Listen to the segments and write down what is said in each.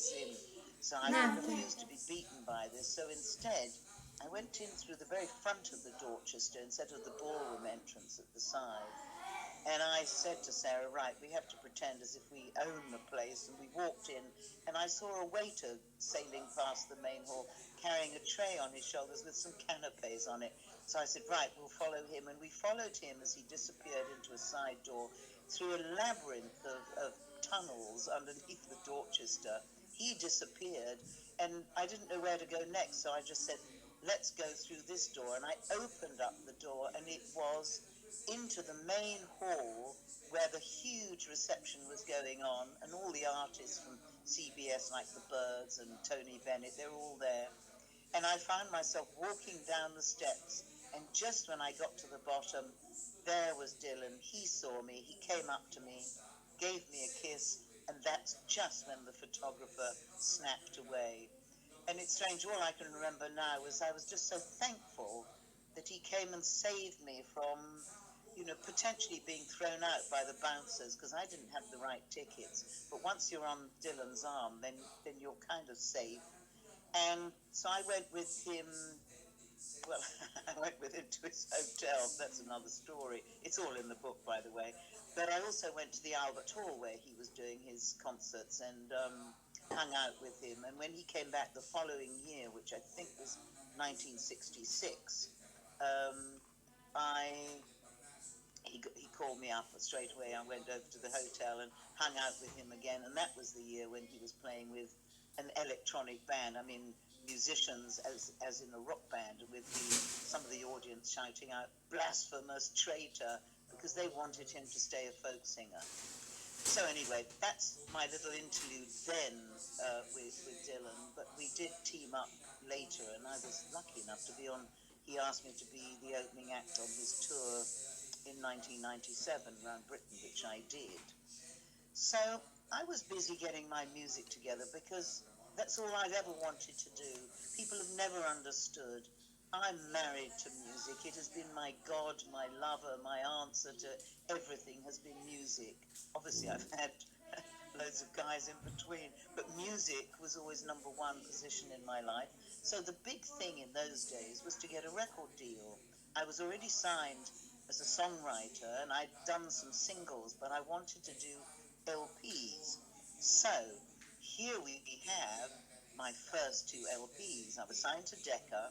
sin. So I Nothing. refused to be beaten by this. So instead, I went in through the very front of the Dorchester instead of the ballroom entrance at the side. And I said to Sarah, right, we have to pretend as if we own the place. And we walked in, and I saw a waiter sailing past the main hall, carrying a tray on his shoulders with some canapes on it. So I said, right, we'll follow him. And we followed him as he disappeared into a side door through a labyrinth of tunnels underneath the Dorchester. He disappeared, and I didn't know where to go next. So I just said, let's go through this door. And I opened up the door, and it was into the main hall where the huge reception was going on, and all the artists from CBS, like the Byrds and Tony Bennett, they're all there. And I found myself walking down the steps, and just when I got to the bottom, there was Dylan. He saw me, he came up to me, gave me a kiss, and that's just when the photographer snapped away. And it's strange, all I can remember now was I was just so thankful that he came and saved me from, potentially being thrown out by the bouncers because I didn't have the right tickets. But once you're on Dylan's arm, then you're kind of safe. And so I went with him. Well, I went with him to his hotel. That's another story. It's all in the book, by the way. But I also went to the Albert Hall where he was doing his concerts and hung out with him. And when he came back the following year, which I think was 1966, um, I he called me up straight away. I went over to the hotel and hung out with him again. And that was the year when he was playing with an electronic band. I mean, musicians as in a rock band, with some of the audience shouting out "blasphemous traitor" because they wanted him to stay a folk singer. So anyway, that's my little interlude then with Dylan. But we did team up later, and I was lucky enough to be on. He asked me to be the opening act on his tour in 1997 around Britain, which I did. So I was busy getting my music together because that's all I've ever wanted to do. People have never understood. I'm married to music. It has been my God, my lover, my answer to everything has been music. Obviously, I've had loads of guys in between, but music was always number one position in my life. So the big thing in those days was to get a record deal. I was already signed as a songwriter and I'd done some singles, but I wanted to do LPs. So here we have my first two LPs. I was signed to Decca.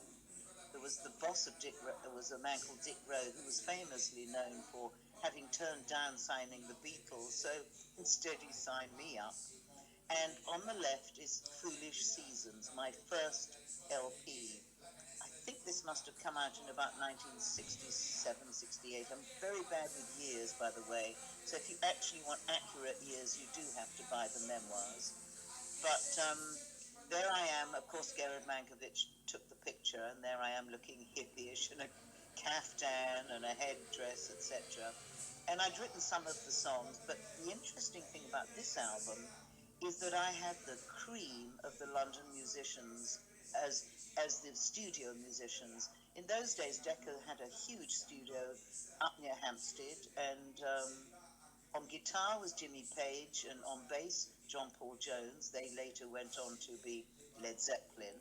There was the boss of there was a man called Dick Rowe who was famously known for having turned down signing the Beatles. So instead he signed me up. And on the left is Foolish Seasons, my first LP. I think this must have come out in about 1967, 68. I'm very bad with years, by the way. So if you actually want accurate years, you do have to buy the memoirs. But there I am. Of course, Gerard Mankiewicz took the picture, and there I am looking hippie-ish in a caftan and a headdress, etc. And I'd written some of the songs, but the interesting thing about this album is that I had the cream of the London musicians as as the studio musicians. In those days, Decca had a huge studio up near Hampstead, and on guitar was Jimmy Page, and on bass, John Paul Jones. They later went on to be Led Zeppelin.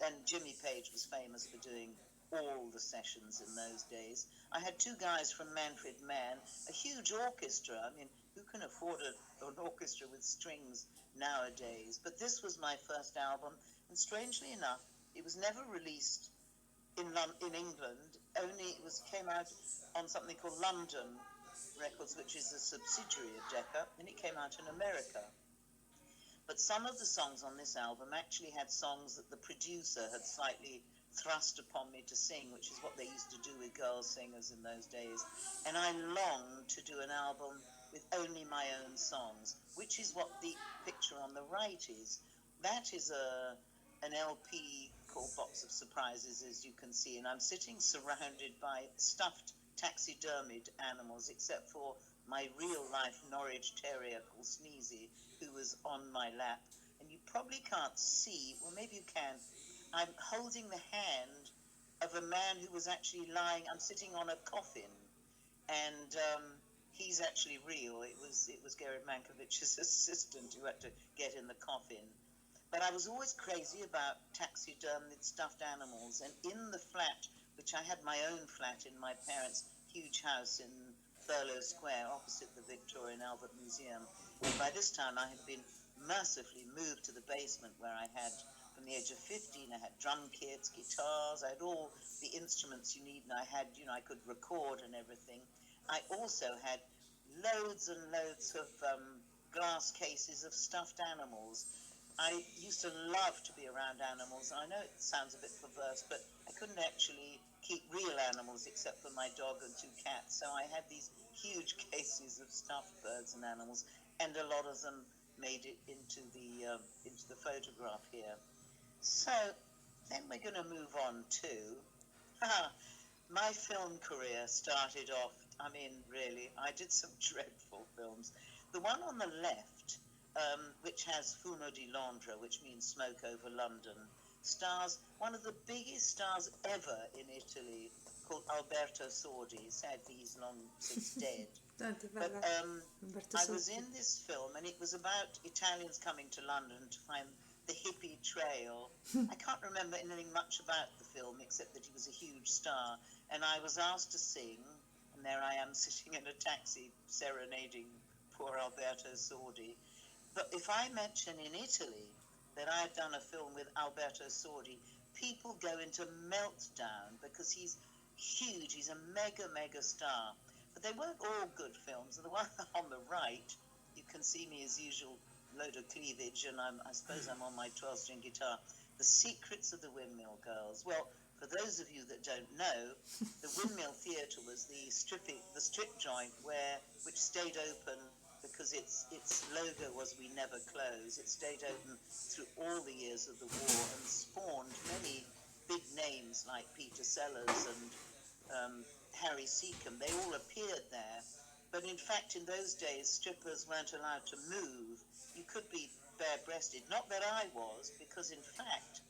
And Jimmy Page was famous for doing all the sessions in those days. I had two guys from Manfred Mann, a huge orchestra. I mean, who can afford an orchestra with strings nowadays? But this was my first album, and strangely enough, it was never released in England. Only it came out on something called London Records, which is a subsidiary of Decca, and it came out in America. But some of the songs on this album actually had songs that the producer had slightly thrust upon me to sing, which is what they used to do with girl singers in those days. And I longed to do an album with only my own songs, which is what the picture on the right is. That is an LP called Box of Surprises, as you can see, and I'm sitting surrounded by stuffed taxidermied animals, except for my real life Norwich Terrier called Sneezy, who was on my lap. And you probably can't see, well, maybe you can. I'm holding the hand of a man who was actually lying. I'm sitting on a coffin, and he's actually real. It was Gerard Mankiewicz's assistant who had to get in the coffin. But I was always crazy about taxidermied stuffed animals. And in the flat, which I had my own flat in my parents' huge house in Thurlow Square, opposite the Victoria and Albert Museum, and by this time I had been mercifully moved to the basement, where I had, from the age of 15, I had drum kits, guitars, I had all the instruments you need, and I had, I could record and everything. I also had loads and loads of glass cases of stuffed animals. I used to love to be around animals. I know it sounds a bit perverse, but I couldn't actually keep real animals except for my dog and 2 cats. So I had these huge cases of stuffed birds and animals, and a lot of them made it into the photograph here. So then we're going to move on to my film career. Started off, I mean, really, I did some dreadful films. The one on the left, which has Fumo di Londra, which means smoke over London, stars one of the biggest stars ever in Italy, called Alberto Sordi. Sadly, he's long since dead. But I was in this film, and it was about Italians coming to London to find the hippie trail. I can't remember anything much about the film except that he was a huge star, and I was asked to sing, and there I am sitting in a taxi serenading poor Alberto Sordi. But if I mention in Italy that I had done a film with Alberto Sordi, people go into meltdown because he's huge. He's a mega, mega star. But they weren't all good films. The one on the right, you can see me as usual, load of cleavage, and I suppose I'm on my 12-string guitar. The Secrets of the Windmill Girls. Well, for those of you that don't know, the Windmill Theatre was the strip joint which stayed open because its logo was "We Never Close." It stayed open through all the years of the war and spawned many big names like Peter Sellers and Harry Seacombe. They all appeared there. But in fact, in those days, strippers weren't allowed to move. You could be bare-breasted. Not that I was, because in fact,